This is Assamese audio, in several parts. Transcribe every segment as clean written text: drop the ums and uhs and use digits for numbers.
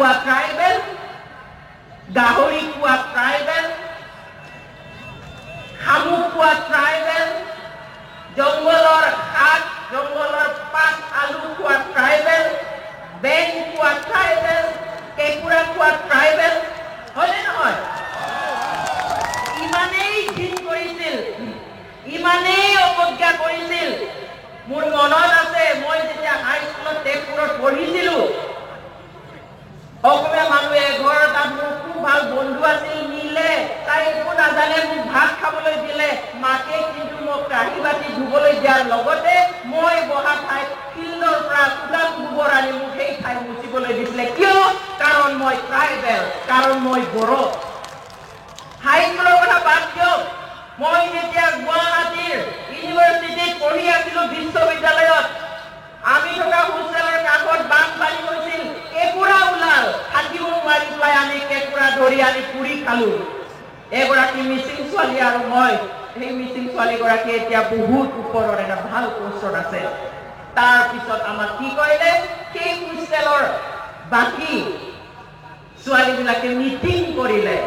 খোৱা ট্ৰাইবেল, গাহৰি খোৱা ট্ৰাইবেল, শামুক খোৱা ট্ৰাইবেল, জংগলৰ শাক, জংগলৰ পাত, আলু খোৱা ট্ৰাইবেল, বেং খোৱা ট্ৰাইবেল, কেঁকুৰা খোৱা ট্ৰাইবেল, হয়নে নহয়? ইমানেই ঘিণ কৰিছিল, ইমানেই অৱজ্ঞা কৰিছিল। মোৰ মনত আছে, মই যেতিয়া হাইস্কুলত তেজপুৰত পঢ়িছিলো, অসমীয়া মানুহে ঘৰ তাত মোৰ খুব ভাল বন্ধু আছিল, নিলে, তাই একো নাজানে, মোক ভাত খাবলৈ দিলে, মাকে কিন্তু মোক কাঁহী বাতি ধুবলৈ দিয়াৰ লগতে মই বহা ঠাইত ফিল্ডৰ পৰা চোতাল গোবৰ আনি মোক সেই ঠাই মুচিবলৈ দিছিলে। কিয়? কাৰণ মই ট্ৰাইবেল, কাৰণ মই বড়ো। হাইস্কুলৰ কথা বাদ দিয়ক, মই যেতিয়া গুৱাহাটীৰ ইউনিভাৰ্চিটিত পঢ়ি আছিলো, বিশ্ববিদ্যালয়ত, আমি থকা হোষ্টেলৰ কাষত বানপানী হৈছিল, কেঁকুৰা ওলাল, থাকিব নোৱাৰি পেলাই আমি কেঁকুৰা ধৰি আনি পুৰি খালো। এগৰাকী মিচিং ছোৱালী আৰু মই, সেই মিচিং ছোৱালীগৰাকী এতিয়া বহুত ওপৰত এটা ভাল পোষ্টত আছে। তাৰ পিছত আমাক কি কৰিলে, সেই হোষ্টেলৰ বাকী ছোৱালীবিলাকে মিটিং কৰিলে,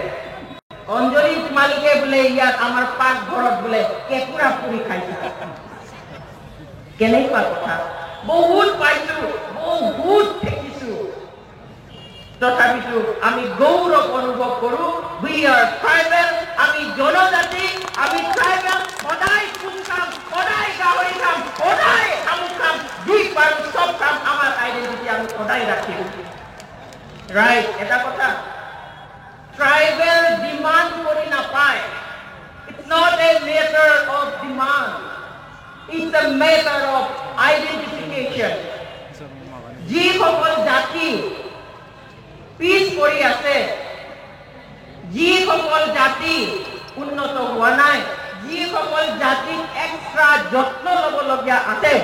অঞ্জলি মালিকে বোলে ইয়াত আমাৰ পাকঘৰত বোলে কেঁকুৰা পুৰি খাইছে। কেনেকুৱা কথা, বহুত পাইছো, বহুত দেখিছো। তথাপিতো আমি গৌৰৱ অনুভৱ কৰো, উই আৰ ট্ৰাইবেল, আমি জনজাতি, আমি ট্ৰাইবেল। সদায় ফুল খাম, সদায় গাহৰি খাম, সদায় শামুক খাম, যি পাৰো চব খাম, আমাৰ আইডেন্টিটি আমি সদায় ৰাখিম। ৰাইট, এটা কথা, ট্ৰাইবেল ডিমাণ্ড কৰি নাপায়। It's not a matter of demand. It's a matter of identification. যিসকল জাতি পিছ পৰি আছে, যিসকল জাতি উন্নত হোৱা নাই, যিসকল জাতিক এক্সট্ৰা যত্ন ল'বলগীয়া আছে,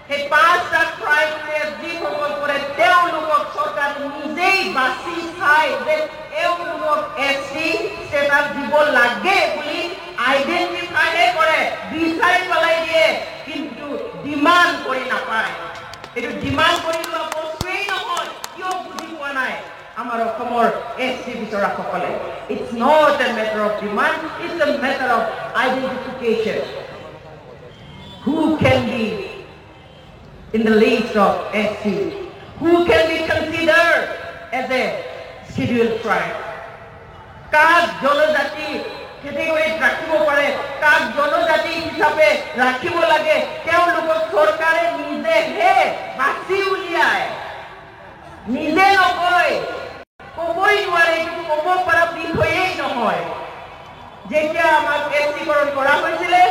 সেই 5টা ট্ৰাইবেল যিসকল কৰে, তেওঁলোকক চৰকাৰে নিজেই বাছি চাই যে এওঁলোকক এছটি ষ্টেটাছ দিব লাগে বুলি আইডেণ্টিফাইহে কৰে, বিচাৰি পেলাই দিয়ে, কিন্তু ডিমাণ্ড কৰি নাপায়। এইটো ডিমাণ্ড কৰি লোৱা বস্তুৱেই নহয়। কিয় বুজি পোৱা নাই আমাৰ অসমৰ ST বিচৰাসকলে? It's not a matter of demand, it's a matter of identification. Who can be in the list of SC? Who can be considered as a scheduled tribe? কাক জনজাতি কেটেগৰীত ৰাখিব পাৰে, কাক জনজাতি হিচাপে ৰাখিব লাগে, তেওঁলোকক চৰকাৰে নিজেহে বাছি উলিয়ায়, নিজে নকয়, ক'বই নোৱাৰে, এইটো ক'ব পৰা বিষয়েই নহয়। যেতিয়া আমাক এছটিকৰণ কৰা হৈছিলে,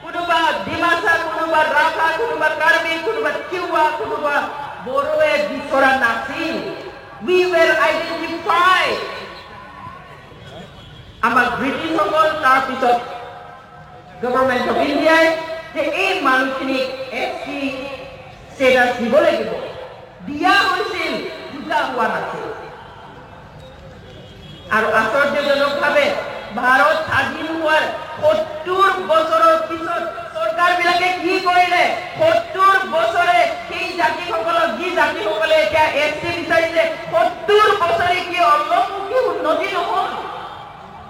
কোনোবা ডিমাচা, কোনোবা ৰাভা, কোনোবা কাৰ্বি, কোনোবা তিৱা, কোনোবা বড়োৱে বিচৰা নাছিল। We were identified. আমাক ব্ৰিটিছসকল, তাৰপিছত গভৰ্ণমেণ্ট অফ ইণ্ডিয়াই যে এই মানুহখিনিক এছটি ষ্টেটাছ দিব লাগিব, দিয়া হৈছিল, বুজা হোৱা নাছিল। আৰু আশ্চৰ্যজনকভাৱে ভাৰত স্বাধীন হোৱাৰ 70 বছৰৰ পিছত চৰকাৰবিলাকে কি কৰিলে? 70 বছৰে সেই জাতিসকলক, যি জাতিসকলে এতিয়া এছটি বিচাৰিছে, 70 বছৰে কি অলপো কি উন্নতি নহল,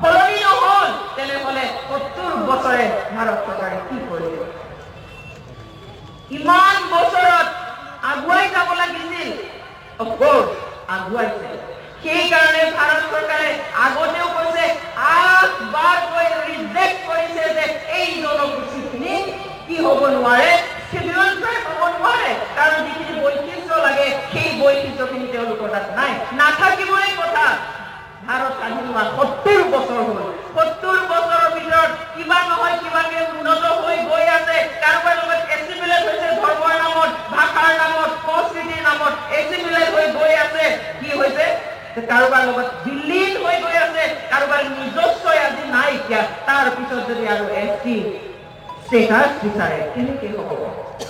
সলনি নহল? তেনেহলে 70 বছৰে ভাৰত চৰকাৰে কি কৰিলে? ইমান বছৰত আগুৱাই যাব লাগিছিল, অফকোৰ্ছ আগুৱাইছে। সেইকাৰণে ভাৰত চৰকাৰে আগতেও কৈছে, 8 বাৰকৈ ৰিজেক্ট কৰিছে যে এই জনগোষ্ঠীখিনি কি হ'ব নোৱাৰে, শিডিউল ট্ৰাইব হ'ব নোৱাৰে, কাৰণ যিখিনি বৈশিষ্ট্য লাগে সেই বৈশিষ্ট্যখিনি তেওঁলোকৰ তাত নাই, নাথাকিবই কথা। ভাৰত স্বাধীন হোৱা 70 বছৰ হ'ল, 70 বছৰৰ ভিতৰত কিবা নহয় কিবাকে উন্নত হৈ গৈ আছে। কাৰোবাৰ লগত এছিমিলেট হৈছে, ধৰ্মৰ নামত, ভাষাৰ নামত, সংস্কৃতিৰ নামত এছিমিলেট হৈ গৈ আছে। কি হৈছে? কাৰোবাৰ লগত বিলীন হৈ গৈ আছে, কাৰোবাৰ নিজস্ব আজি নাই এতিয়া। তাৰ পিছত যদি আৰু এছটি ষ্টেটাছ বিচাৰে, কেনেকে হ'ব?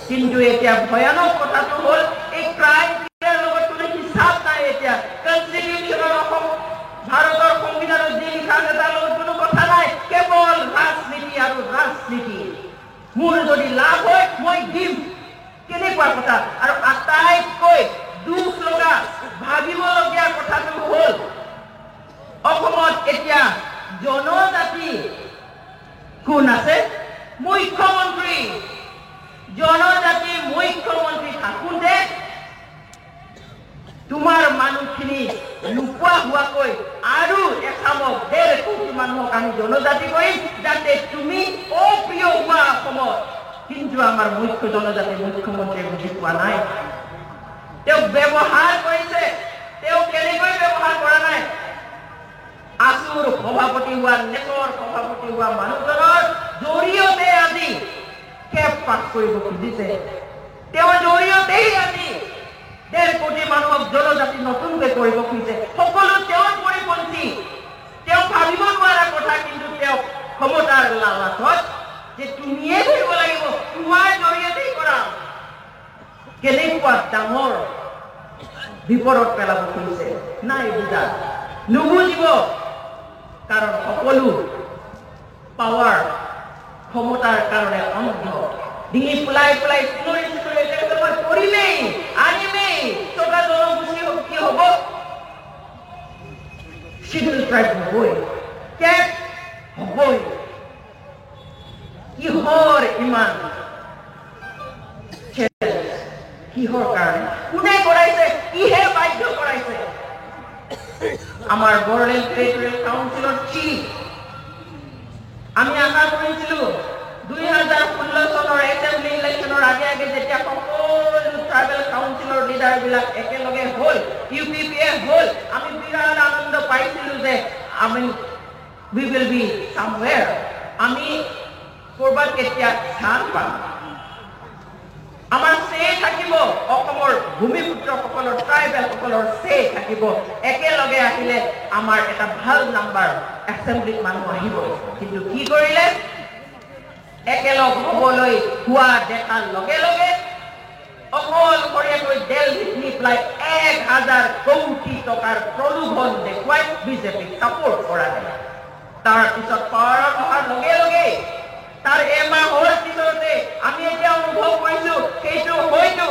কিন্তু এতিয়া ভয়ানক কথাটো হ'ল, এই ক্ৰাইমৰ লগত কোনো হিচাপ নাই। এতিয়া কনষ্টিটিউশ্যনৰ অসম ভাৰতৰ সংবিধানত যি লিখা আছে তাৰ লগত কোনো কথা নাই, কেৱল ৰাজনীতি আৰু ৰাজনীতি। মোৰ যদি লাভ হয় মই দিম, কেনেকুৱা কথা। আৰু আটাইতকৈ দুখ লগা, ভাবিবলগীয়া কোন আছে মুখ্যমন্ত্ৰী জনজাতিৰ মুখ্যমন্ত্ৰী থাকোঁতে তোমাৰ মানুহখিনি নোপোৱা হোৱাকৈ আৰু এচামক 1.5 কোটি মানুহক আমি জনজাতি কৰিম যাতে তুমি অপ্ৰিয় হোৱা অসমত কিন্তু আমাৰ মুখ্য জনজাতিৰ মুখ্যমন্ত্ৰীয়ে বুজি পোৱা নাই তেওঁ ব্যৱহাৰ কৰিছে তেওঁ কেনেকৈ ব্যৱহাৰ কৰা নাই আসুৰ সভাপতি হোৱা নেতৰ সভাপতি হোৱা মানুহজনৰ জৰিয়তে আজি কেপ পাছ কৰিব খুজিছে তেওঁৰ জৰিয়তেই আজি 1.5 কোটি মানুহক জনজাতি নতুনকৈ কৰিব খুজিছে সকলো তেওঁৰ পৰিপন্থী তেওঁ ভাবিব নোৱাৰা কথা কিন্তু তেওঁ ক্ষমতাৰ লালচত যে তুমিয়ে কৰিব লাগিব তোমাৰ জৰিয়তেই কৰা কেনেকুৱা ডাঙৰ বিপদত পেলাব খুজিছে নাই বুজা নুবুজিব কাৰণ সকলো পাৱাৰ ক্ষমতাৰ কাৰণে অন্ধ ডিঙি ফুলাই ফুলাই চিঞৰি চিঞৰি মই কৰিমেই আনিমেই টকা জনগোষ্ঠী কি হ'ব শিডিউল ট্ৰাইব হ'বই কেপ হ'বই কিহৰ ইমান কিহৰ কাৰণে কোনে কৰাইছে কিহে বাধ্য কৰাইছে আমাৰ বড়োলেণ্ড টেৰিটৰিয়েল কাউন্সিলৰ চিফ আমি আশা কৰিছিলো 2016 চনৰ এছেম্বলি ইলেকশ্যনৰ আগে আগে যেতিয়া সকলো ট্ৰাইবেল কাউন্সিলৰ লিডাৰবিলাক একেলগে হ'ল ইউপিপিএ হ'ল আমি বিৰাট আনন্দ পাইছিলো যে আমি উই উইল বি সামৱেৰ আমি কৰবাত কেতিয়া স্থান পাম আমাৰ সে থাকিব অসমৰ ভূমিপুত্ৰসকলৰ ট্ৰাইবেলসকলৰ সে থাকিব একেলগে আহিলে আমাৰ এটা ভাল নাম্বাৰ এছেম্বলিত মানুহ আহিব কিন্তু কি কৰিলে একেলগ হ'বলৈ হোৱা দেখাৰ লগে লগে অকলশৰীয়াকৈ দিল্লীত নি পেলাই 1000 কোটি টকাৰ প্ৰলোভন দেখুৱাই বিজেপিক ছাপোৰ্ট কৰা যায় তাৰপিছত পাৱাৰত অহাৰ লগে লগে তাৰ এমাহৰ পিছতে আমি এতিয়া অনুভৱ কৰিছো সেইটো হয়তো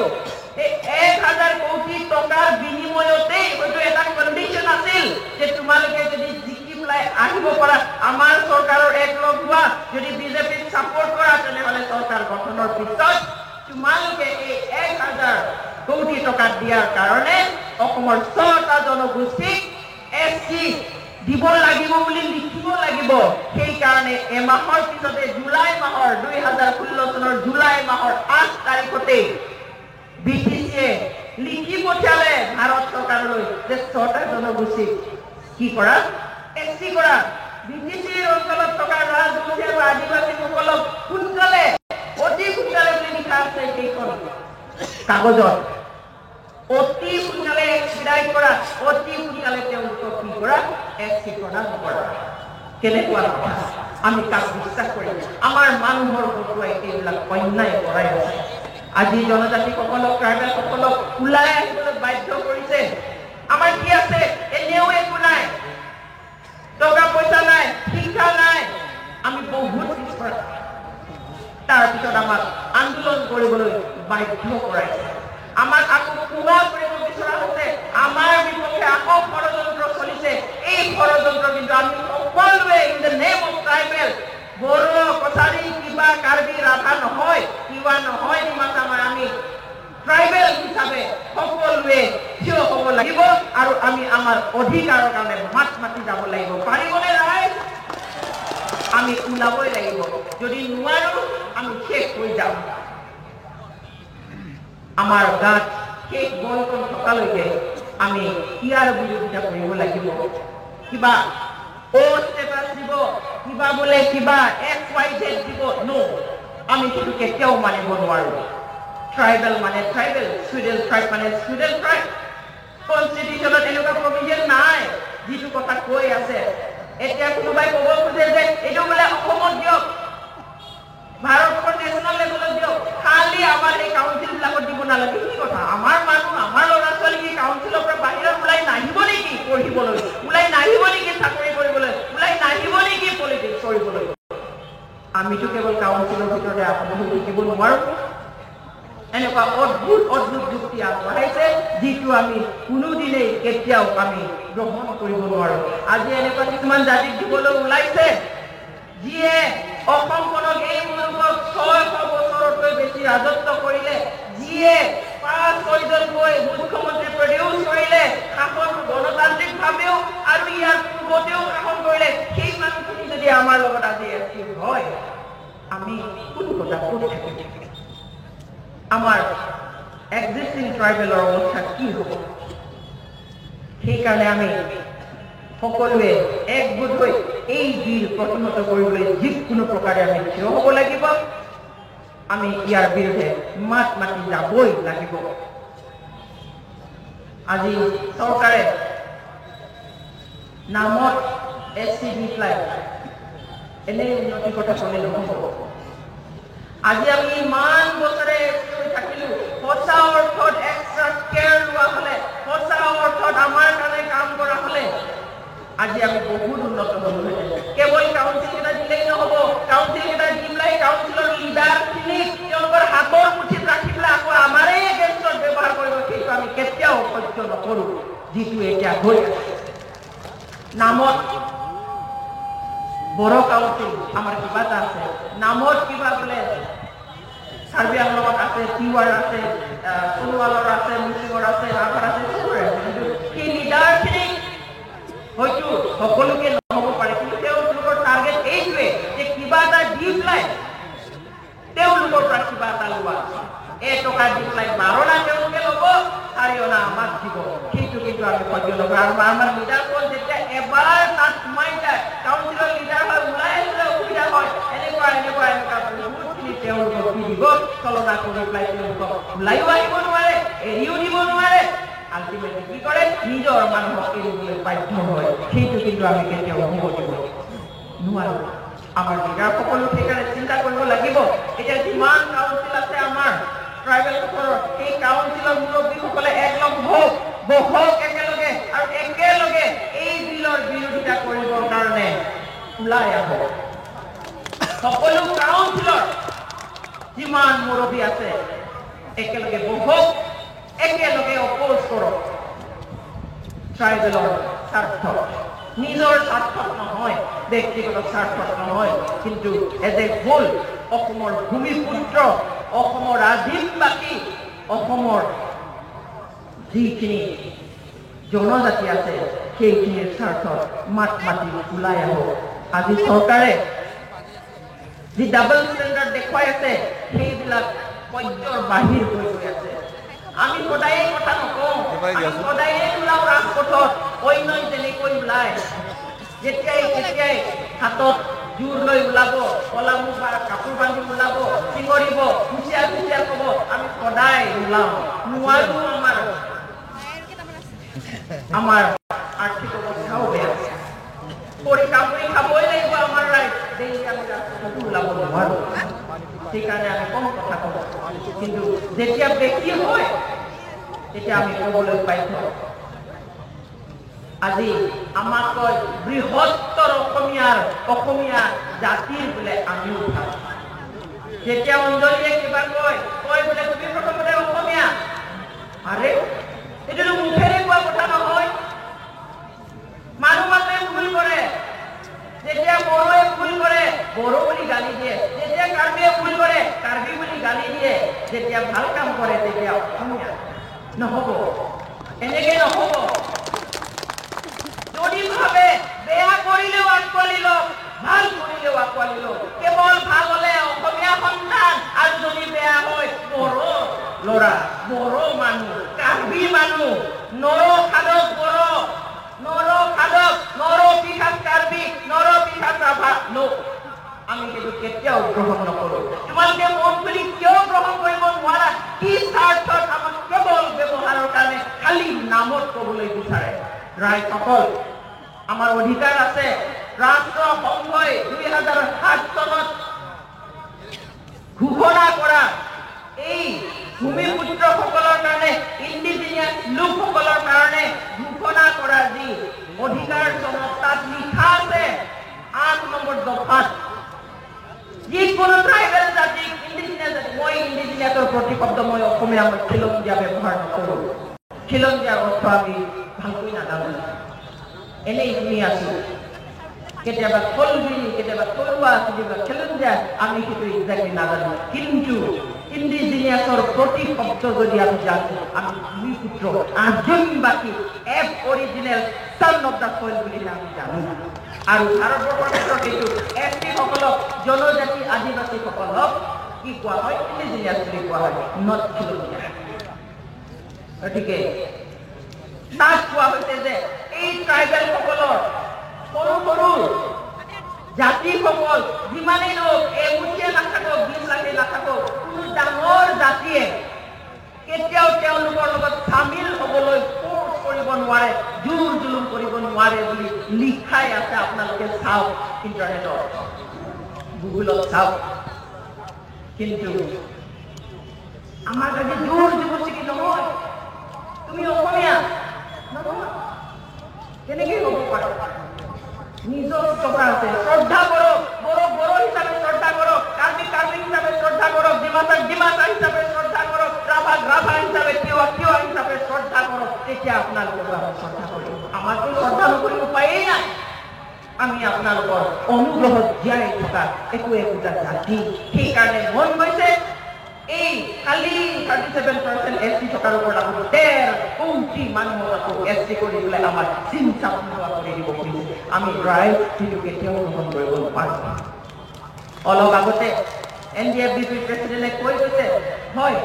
1000 কোটি টকাৰ বিনিময়তে হয়তো এটা কণ্ডিশ্যন আছিল যে তোমালোকে যদি জিকি পেলাই আহিব পৰা আমাৰ চৰকাৰৰ একলগ হোৱা যদি বিজেপিক ছাপোৰ্ট কৰা তেনেহ'লে চৰকাৰ গঠনৰ পিছত তোমালোকে এই 1000 কোটি টকা দিয়াৰ কাৰণে অসমৰ 6টা জনগোষ্ঠীক এছটি দিব লাগিব বুলি লিখিব লাগিব সেই কাৰণে এমাহৰ পিছতে জুলাই মাহৰ 2016 চনৰ জুলাই মাহৰ 8 তাৰিখতে বিটিচিয়ে লিখি পঠিয়ালে ভাৰত চৰকাৰলৈ যে 6টা জনগোষ্ঠীক কি কৰা এছটি কৰা বিটিচিৰ অঞ্চলত থকা ৰাজবংশী আৰু আদিবাসীসকলক সোনকালে অতি সোনকালে বুলি লিখা আছে সেইখন কাগজত অতি সোনকালে বিদায় কৰা অতি সোনকালে তেওঁলোকক কি কৰা এছটি প্ৰদান কৰা কেনেকুৱা কথা আমি কাক বিশ্বাস কৰিম আমাৰ মানুহৰ বকুৱাই এইবিলাক অন্যায় কৰাই আছে আজি জনজাতিসকলক ট্ৰাইবেলসকলক ওলাই আহিবলৈ বাধ্য কৰিছে আমাৰ কি আছে এনেও একো নাই টকা পইচা নাই শিক্ষা নাই আমি বহুত পিছপৰা তাৰপিছত আমাক আন্দোলন কৰিবলৈ বাধ্য কৰাইছে আমাক আকৌ পুৱা কৰিব বিচৰা হৈছে আমাৰ বিপক্ষে আকৌ ষড়যন্ত্ৰ চলিছে এই ষড়যন্ত্ৰ কিন্তু আমি সকলোৱে in the name of tribal Bodo Kachari কিবা কাৰ্বি ৰাভা নহয় কিবা নহয় ডিমাছা আমি ট্ৰাইবেল হিচাপে সকলোৱে থিয় হ'ব লাগিব আৰু আমি আমাৰ অধিকাৰৰ কাৰণে মাত মাতি যাব লাগিব পাৰিবনে ৰাইজ আমি ওলাবই লাগিব যদি নোৱাৰো আমি শেষ হৈ যাম আমাৰ গাত শেষ বলকণ থকালৈকে আমি ইয়াৰ বিৰোধিতা কৰিব লাগিব কিবা ও ষ্টেটাছ দিব কিবা বোলে কিবা XYZ দিব নো আমি সেইটো কেতিয়াও মানিব নোৱাৰো ট্ৰাইবেল মানে ট্ৰাইবেল শিডিউল ট্ৰাইব মানে শিডিউল ট্ৰাইব কনষ্টিটিউশ্যনত এনেকুৱা প্ৰভিজন নাই যিটো কথা কৈ আছে এতিয়া কোনোবাই ক'ব খোজে যে এইটো বোলে অসমত দিয়ক ভাৰতৰ নেশ্যনেল লেভেলত দিয়ক খালি আমাৰ এই কাউন্সিলবিলাকত দিব নালাগে কি কথা আমাৰ মানুহ আমাৰ ল'ৰা ছোৱালী কি কাউন্সিলৰ পৰা বাহিৰত ওলাই নাহিব নেকি পঢ়িবলৈ ওলাই নাহিব নেকি চাকৰি কৰিবলৈ ওলাই নাহিব নেকি পলিটিক্স কৰিবলৈ আমিতো কেৱল কাউন্সিলৰ ভিতৰতে আবদ্ধ হৈ থাকিব নোৱাৰো এনেকুৱা অদ্ভুত অদ্ভুত যুক্তি আগবঢ়াইছে যিটো আমি কোনোদিনেই কেতিয়াও আমি গ্ৰহণ কৰিব নোৱাৰো আজি এনেকুৱা কিছুমান জাতিক দিবলৈ ওলাইছে যিয়ে ৰাজত্ব কৰিলে, যিয়ে 5-6জন গৈ মুখ্যমন্ত্ৰী প্ৰডিউচ কৰিলে, শাসন গণতান্ত্ৰিকভাৱেও আৰু ইয়াৰ পূৰ্বতেও শাসন কৰিলে, সেই মানুহখিনি যদি আমাৰ লগত আজি এক্টিভ হয়, আমি কোন কথা ক'ত থাকিম? আমাৰ এক্সিষ্টিং ট্ৰাইবেলৰ অৱস্থা কি হ'ব? সেইকাৰণে আমি সকলোৱে একগোট হৈ এই বিল প্ৰতিহত কৰিবলৈ যিকোনো প্ৰকাৰে আমি থিয় হ'ব লাগিব। আমি ইয়াৰ বিৰুদ্ধে মাত মাতি যাবই লাগিব। আজি চৰকাৰে নামত SC দি পেলাই এনেই উন্নতিৰ কথা ক'লে নহ'ব। আজি আমি ইমান বছৰে থাকিলো, সঁচা অৰ্থত এক্সট্ৰা কেয়াৰ লোৱা হ'লে, সঁচা অৰ্থত আমাৰ কাৰণে কাম কৰা হ'লে আজি আমি বহুত উন্নত হ'লোহেঁতেন। কেৱল কাউন্সিল কেইটা দিলেই নহ'ব, কাউন্সিল কেইটা দি পেলাই কাউন্সিলৰ লিডাৰখিনিক তেওঁলোকৰ হাতৰ মুঠিত ৰাখি পেলাই আকৌ আমাৰে এগেইনষ্টত ব্যৱহাৰ কৰিব, সেইটো আমি কেতিয়াও সহ্য নকৰোঁ, যিটো এতিয়া হৈ আছে। নামত বড়ো কাউন্সিল আমাৰ কিবা এটা আছে, নামত কিবা বোলে কাৰ্বি আংলঙত আছে, তিৱাৰ আছে, সোণোৱালৰ আছে, মিচিঙৰ আছে, ৰাভাৰ আছে, কিন্তু সেই লিডাৰখিনিক হয়তো সকলোকে নহ'ব পাৰে, কিন্তু তেওঁলোকৰ টাৰ্গেট এইটোৱে যে কিবা এটা দি পেলাই তেওঁলোকৰ পৰা কিবা এটা লোৱা। টকা দি পেলাই 12 তেওঁলোকে ল'ব, 4 আমাক দিব, সেইটো কিন্তু আমি সহ্য নকৰোঁ। আৰু আমাৰ লিডাৰখন যেতিয়া এবাৰ তাত সোমাই যায়, কাউন্সিলৰ লিডাৰ হয়, ওলাই আহিলে অসুবিধা হয়, এনেকুৱা বহুতখিনি তেওঁলোকক দি দিব, চলনা কৰি পেলাই তেওঁলোকক ওলাইও আহিব নোৱাৰে, এৰিও দিব নোৱাৰে, আল্টিমেটলি কি কৰে, নিজৰ মানুহক এৰিবলৈ বাধ্য হয়। সেইটো কিন্তু আমি কেতিয়াও হ'ব দিব নোৱাৰোঁ। আমাৰ লিডাৰসকলো সেইকাৰণে চিন্তা কৰিব লাগিব। এতিয়া যিমান কাউন্সিল আছে আমাৰ ট্ৰাইবেলসকলৰ, সেই কাউন্সিলৰ মুৰব্বীসকলে একলগ হওক, বহক একেলগে, আৰু একেলগে এই বিলৰ বিৰোধিতা কৰিবৰ কাৰণে ওলাই আহক। সকলো কাউন্সিলৰ যিমান মুৰব্বী আছে একেলগে বহক, একেলগে অপোজ কৰক ট্ৰাইবেলৰ স্বাৰ্থ, নিজৰ স্বাৰ্থত নহয়, ব্যক্তিগত স্বাৰ্থত নহয়, কিন্তু এজ এ হোল অসমৰ ভূমিপুত্ৰ, অসমৰ আদিমবাসী, অসমৰ যিখিনি জনজাতি আছে সেইখিনিৰ স্বাৰ্থত মাত মাতি ওলাই আহক। আজি চৰকাৰে যি ডাবল ষ্টেণ্ডাৰ্ড দেখুৱাই আছে সেইবিলাক পৰ্যায়ৰ বাহিৰ হৈ গৈ আছে। আমি সদায়ে কথা নকওঁ, আমি সদায়ে ওলাওঁ ৰাজপথত, অন্যই যেনেকৈ ওলায়, যেতিয়াই হাতত জোৰ লৈ ওলাব, কলা মুখ বা কাপোৰ বান্ধি ওলাব, চিঞৰিব, হুঁচিয়াৰ ক'ব, আমি সদায় ওলাওঁ। নোৱাৰো, আমাৰ আৰ্থিক অৱস্থাও বেয়া, পৰীক্ষা কৰি খাবই লাগিব আমাৰ ৰাইজ, আমি ৰাজপথতো ওলাব নোৱাৰো। সেইকাৰণে আমি কম কথা কওঁ, কিন্তু যেতিয়া বেছি হয় তেতিয়া আমি ক'বলৈ বাধ্য। আজি আমাক কয় বৃহত্তৰ অসমীয়া জাতিৰ বোলে আমিও ভাল। যেতিয়া অঞ্জলীয়ে কিবা কয় বোলে তুমি প্ৰথমতে অসমীয়া, আৰে এইটোতো মুখেৰে কোৱা কথা নহয়, মানুহ মানুহে ভুল কৰে। যেতিয়া বড়োৱে ভুল কৰে বড়ো বুলি গালি দিয়ে, যেতিয়া কাৰ্বিয়ে ভুল কৰে কাৰ্বি বুলি গালি দিয়ে, যেতিয়া ভাল কাম কৰে তেতিয়া অসমীয়া। নহ'ব, এনেকে নহ'ব। যদি ভাবে বেয়া কৰিলেও আঁকোৱালি লওক, ভাল কৰিলেও আঁকোৱালি লওক। কেৱল ভাল হ'লে অসমীয়া সন্তান, আৰু যদি বেয়া হয় বড়ো ল'ৰা, বড়ো মানুহ, কাৰ্বি মানুহ, নৰখাদক বড়ো, নৰখাদক, নৰপিঠাত কাৰ্বি, নৰপিঠাত ৰাভা, আমি সেইটো কেতিয়াও গ্ৰহণ নকৰোঁ। তোমালোকে মন খুলি কিয় গ্ৰহণ কৰিব নোৱাৰা? কি স্বাৰ্থত আমাক কেৱল ব্যৱহাৰৰ কাৰণে খালি নামত ক'বলৈ বিচাৰে? ৰাইজসকল, আমাৰ অধিকাৰ আছে। ৰাষ্ট্ৰসংঘই 2007 চনত ঘোষণা কৰা এই ভূমিপুত্ৰসকলৰ কাৰণে, ইণ্ডিজিনিয়াছ লোকসকলৰ কাৰণে ঘোষণা কৰা যি অধিকাৰ চনত তাত লিখা আছে 8 নম্বৰ দফাত, যিকোনো ট্ৰাইবেল জাতিক, ইণ্ডিজিনিয়াছ জাতি, মই ইণ্ডিজিনিয়াছৰ প্ৰতিশব্দ মই অসমীয়া খিলঞ্জীয়া ব্যৱহাৰ নকৰোঁ। খিলঞ্জীয়া অৰ্থ আমি ভালকৈ নাজানো, এনেই শুনি আছো। কেতিয়াবা কলবিৰি কেতিয়াবা তৰুৱা কেতিয়াবা খেলঞ্জা আমি সেইটো এক্সাক্টলি নাজানো কিন্তু ইণ্ডিজিনিয়াছৰ প্ৰতি শব্দ যদি আমি জানো আমি ভূমিপুত্ৰ আজন্মবাসী এফ original son of the soil বুলি আমি জানো আৰু ভাৰতবৰ্ষৰ ক্ষেত্ৰত এইটো এছটি সকলক জনজাতি আদিবাসী সকলক কি কোৱা হয় ইণ্ডিজিনিয়াছ বুলি কোৱা হয় নট খেলঞ্জা গতিকে তাত কোৱা হৈছে যে এই ট্ৰাইবেল সকলৰ সৰু সৰু জাতিসকল যিমানেই লোক এমুঠিয়ে নাথাকক 20 লাখে নাথাকক কোনো ডাঙৰ জাতিয়ে কেতিয়াও তেওঁলোকৰ লগত চামিল হ'বলৈ ফোৰ্চ কৰিব নোৱাৰে জোৰ জুলুম কৰিব নোৱাৰে বুলি লিখাই আছে আপোনালোকে চাওক ইণ্টাৰনেটত গুগলত চাওক কিন্তু আমাৰ যদি জোৰ জবৰদস্তি নহয় তুমি অসমীয়া নহয় কেনেকৈ হ'ব পাৰে নিজৰ টকা আছে শ্ৰদ্ধা কৰক বড়ো হিচাপে শ্ৰদ্ধা কৰক কাৰ্বি হিচাপে শ্ৰদ্ধা কৰক ডিমাচা হিচাপে শ্ৰদ্ধা কৰক ৰাভা হিচাপে তিৱা হিচাপে শ্ৰদ্ধা কৰক তেতিয়া আপোনালোকে শ্ৰদ্ধা কৰিব আমাৰতো শ্ৰদ্ধা নকৰিব উপায়েই নাই আমি আপোনালোকৰ অনুগ্ৰহত জীয়াই থকা একোটা জাতি সেইকাৰণে মন গৈছে এই খালি 37% এছটি থকাৰ ওপৰত আকৌ 1.5 কোটি মানুহক আকৌ এছটি কৰি পেলাই আমাৰ চিন্তা কৰি দিব খুজিছে আমি ৰাইট কিন্তু কেতিয়াও গ্ৰহণ কৰিব নোৱাৰো অলপ আগতে NDFBP প্ৰেচিডেণ্টে কৈ গৈছে হয়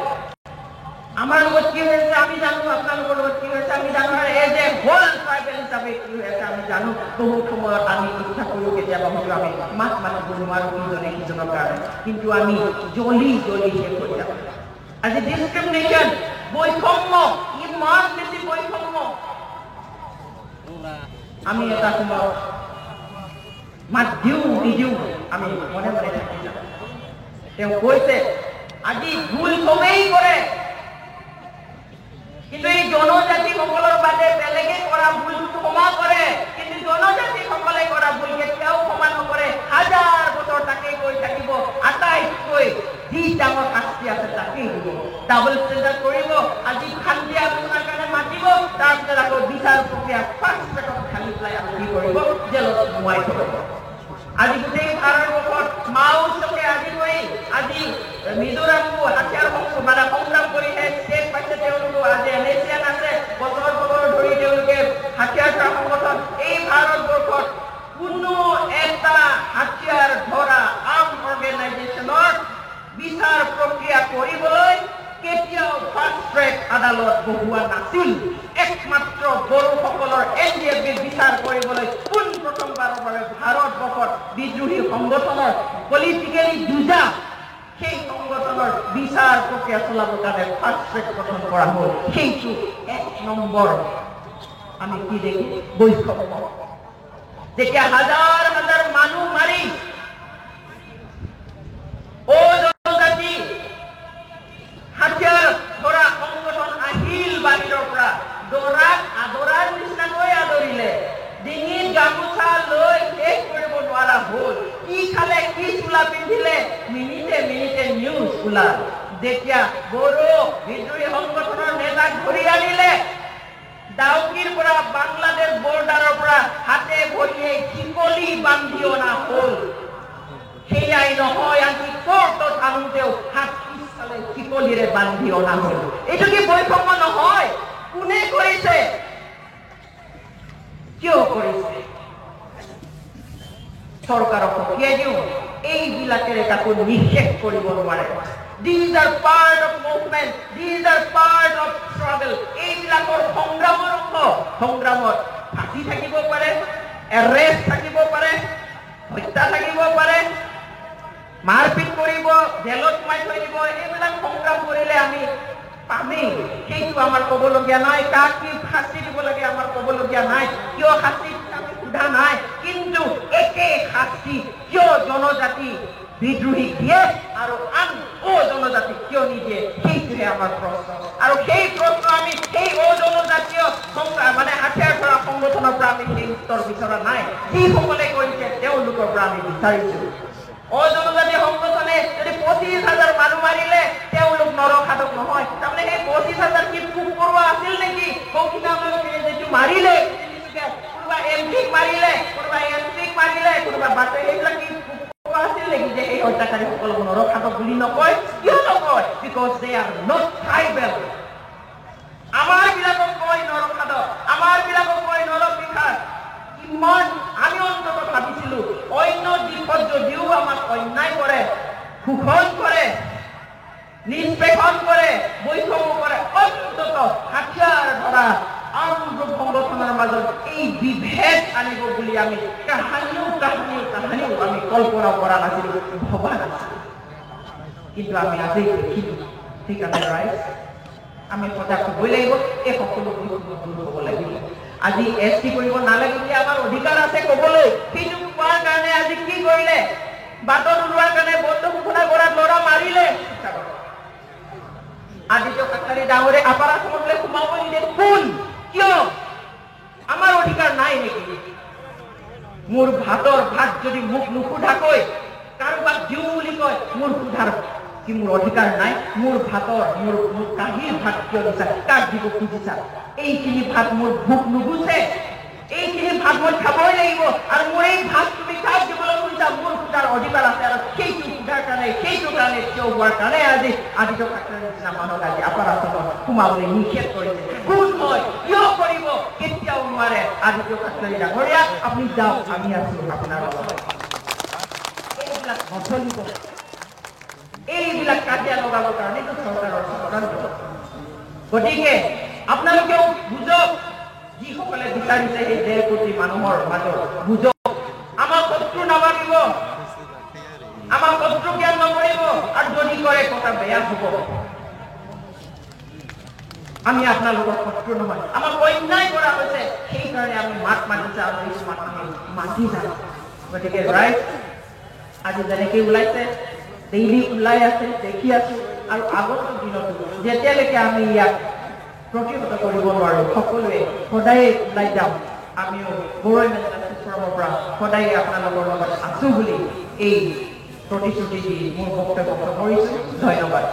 আমাৰ লগত কি হৈছে আমি জানো আপোনালোকৰ লগত কি হৈছে আমি জানো এজ এ হোল ট্ৰাইবেল হিচাপে কি হৈছে আমি জানো বহুত সময়ত আমি ইচ্ছা কৰোঁ কেতিয়াবা হয়তো আমি মাত মাতিব নোৱাৰোঁ ইজনে সিজনৰ কাৰণে কিন্তু আমি জ্বলি শেষ হৈ যাওঁ আজি ডিছক্ৰিমিনেশ্যন বৈষম্য ইমান বেছি বৈষম্য আমি এটা সময়ত মাত দিওঁ নিদিওঁ আমি মনে মনে থাকি যাওঁ তেওঁ কৈছে আজি ভুল কমেই কৰে কিন্তু এই জনজাতি সকলৰ বাদে বেলেগে কৰা ভুলটো ক্ষমা কৰে কিন্তু জনজাতি সকলে কৰা ভুল কেতিয়াও ক্ষমা নকৰে হাজাৰ বছৰ তাকেই কৈ থাকিব আটাইতকৈ যি ডাঙৰ শাস্তি আছে তাকেই দিব ডাবল ষ্টেণ্ডাৰ্ড কৰিব আজি শান্তি আলোচনাৰ কাৰণে মাতিব তাৰপিছত আকৌ বিচাৰ প্ৰক্ৰিয়া ফাৰ্ষ্ট পেটত খালি পেলাই আৰু কি কৰিব জেলত সোমাই থব আজি গোটেই ভাৰতবৰ্ষত মাওচকে আদি কৰি আজি মিজোৰামো হাতিয়াৰ মানে সংগ্ৰাম কৰিহে শেষ পাইছে তেওঁলোকো আজি এনএছিয়ান আছে বছৰ ধৰি তেওঁলোকে হাতিয়াৰ সংগঠন এই ভাৰতবৰ্ষত কোনো এটা হাতিয়াৰ ধৰা আৰ্ম অৰ্গেনাইজেশ্যনৰ বিচাৰ প্ৰক্ৰিয়া কৰিবলৈ কেতিয়াও ফাৰ্ষ্ট ট্ৰেক আদালত বহোৱা নাছিল একমাত্ৰ বড়োসকলৰ NDFBৰ বিচাৰ কৰিবলৈ প্ৰথমবাৰৰ বাবে ভাৰতবৰ্ষত বিদ্ৰোহী সংগঠনৰ পলিটিকেলি যুঁজা সেই সংগঠনৰ বিচাৰ প্ৰক্ৰিয়া চলাবৰ কাৰণে ফাৰ্ষ্ট ট্ৰেক গঠন কৰা হ'ল সেইটো 1 নম্বৰ আমি কি দেখি বৈষম্য যেতিয়া হাজাৰ হাজাৰ মানুহ মাৰি জনজাতি হাতিয়াৰ ধৰা সংগঠন আহিল বাহিৰৰ পৰা দৰাক আদৰাৰ নিচিনাকৈ আদৰিলে ডিঙিত গামোচা লৈ শেষ কৰিব নোৱাৰা হ'ল কি খালে কি চোলা পিন্ধিলে মিনিটে নিউজ ওলাল যেতিয়া বড়ো বিদ্ৰোহী সংগঠনৰ নেতাক ধৰি আনিলে ডাউকিৰ পৰা বাংলাদেশ বৰ্ডাৰৰ পৰা হাতে ভৰিয়ে শিকলি বান্ধি অনা হ'ল সেয়াই নহয় আজি কোৰ্টত আনোতেও হাত পিছফালে শিকলিৰে বান্ধি অনা হ'ল এইটো কি বৈষম্য নহয় কোনে কৰিছে কিয় কৰিছে চৰকাৰক সকীয়াই দিওঁ এইবিলাকেৰে কাকো নিষেধ কৰিব নোৱাৰে These are part of movement, these are part of struggle এইবিলাকৰ সংগ্ৰামৰ অংশ সংগ্ৰামত ফাঁচি থাকিব পাৰে এৰেষ্ট থাকিব পাৰে হত্যা থাকিব পাৰে মাৰপিট কৰিব জেলত সোমাই থৈ দিব এইবিলাক সংগ্ৰাম কৰিলে আমি পামেই সেইটো আমাৰ ক'বলগীয়া নাই কাক কি শাস্তি দিব লাগে আমাৰ ক'বলগীয়া নাই কিয় শাস্তি আমি সোধা নাই কিন্তু একে শাস্তি কিয় জনজাতি বিদ্ৰোহী দিয়ে আৰু আন জনজাতি কিয় নিদিয়ে সেইটোহে আমাৰ প্ৰশ্ন আৰু সেই প্ৰশ্ন আমি সেই জনজাতীয় মানে হাতিয়াৰ ধৰা সংগঠনৰ পৰা আমি সেই উত্তৰ বিচৰা নাই যিসকলে কৰিছে তেওঁলোকৰ পৰা আমি বিচাৰিছো জনজাতি সংগঠনে যদি 25,000 মানুহ মাৰিলে তেওঁলোক নৰখাদক নহয় তাৰমানে সেই 25,000 কি পোক পৰুৱা আছিল নেকি কৌশিকা যিটো মাৰিলে কোনোবা কোনোবা এমপিক মাৰিলে কোনোবা এমপিক মাৰিলে কোনোবা বাটে এইবিলাক কি আছিল নেকি যে এই হত্যাকাৰীসকলক নৰখাতক বুলি নকয় কিয় নকয় because they are not tribal আমাৰ বিলাকক কয় নৰখাতক আমাৰ বিলাকক কয় নৰবিঘাত ইমান আমি অন্তত ভাবিছিলো অন্য দিশত যদিও আমাক অন্যায় কৰে শোষণ কৰে নিষ্পেষণ কৰে বৈষম্য কৰে অন্তত হাতিয়াৰ ধৰা আন সংগঠনৰ মাজত এই বিভেদ আনিব বুলি আমি কাহানিও আমি কল্পনা কৰা নাছিলো ভবা নাছিলো কিন্তু আমি আজি দেখিলো ঠিক আছে ৰাইট আমি সজাগ হ'বই লাগিব এই সকলো দূৰ হ'ব লাগিব আজি এছটি কৰিব নালাগে বুলি আমাৰ অধিকাৰ আছে ক'বলৈ সেইটো কোৱাৰ কাৰণে আজি কি কৰিলে বাটত ওলোৱাৰ কাৰণে বন্ধ ঘোষণা কৰাত ল'ৰা মাৰিলে আদিত্য কাকতাৰী ডাঙৰে আপাৰ আসামলৈ সোমাব নিদিয়ে কোন কিয় আমাৰ অধিকাৰ নাই নেকি মোৰ ভাতৰ ভাত যদি মোক নুসুধাকৈ কাৰোবাক দিওঁ বুলি কয় মোৰ সোধাৰ কি মোৰ অধিকাৰ নাই মোৰ ভাতৰ মোৰ কাহিৰ ভাত কিয় দিছা কাক দিব খুজিছা এইখিনি ভাত মোৰ ভোক নুগুছে এইখিনি ভাত মই খাবই লাগিব আৰু মোৰ এই ভাত তুমি কাক দিবলৈ খুজিছা মোৰ সোধাৰ অধিকাৰ আছে আৰু সেইটো সোধাৰ কাৰণে থিয় হোৱাৰ কাৰণে আজি আদিত্য কাকতাৰীৰ নিচিনা মানুহক আজি আপাৰ আসামত সোমাবলৈ নিষেধ কৰিছে কোন হয় কিয় কৰিব কেতিয়াও নোৱাৰে আদিত্য কাকতাৰী ডাঙৰীয়া আপুনি যাওক আমি আছো আপোনাৰ লগত এইবিলাক নচলিব এইবিলাক কাজিয়া লগাবৰ কাৰণেতো চৰকাৰৰ চক্ৰান্ত গতিকে আপোনালোকেও বুজক যিসকলে বিচাৰিছে এই 1.5 কোটি মানুহৰ মাজত বুজক আমাৰ শত্ৰু নাভাবিব আমাৰ শত্ৰু জ্ঞান নকৰিব আৰু যদি কৰে কথা বেয়া হ'ব আমি আপোনালোকৰ শত্ৰু নহয় আমাক অন্যায় কৰা হৈছে সেইকাৰণে আমি মাত মাতিছে আৰু এই মাত মাতি যাওঁ গতিকে ৰাইট আজি যেনেকৈ ওলাইছে ডেইলি ওলাই আছে দেখি আছো আৰু আগন্তুক দিনতো যেতিয়ালৈকে আমি ইয়াক প্ৰতিহত কৰিব নোৱাৰো সকলোৱে সদায় ওলাই যাওঁ আমিও বড়ো ফোৰামৰ পৰা সদায় আপোনালোকৰ লগত আছো বুলি এই প্ৰতিশ্ৰুতি দি মোৰ বক্তব্য কৰিছো ধন্যবাদ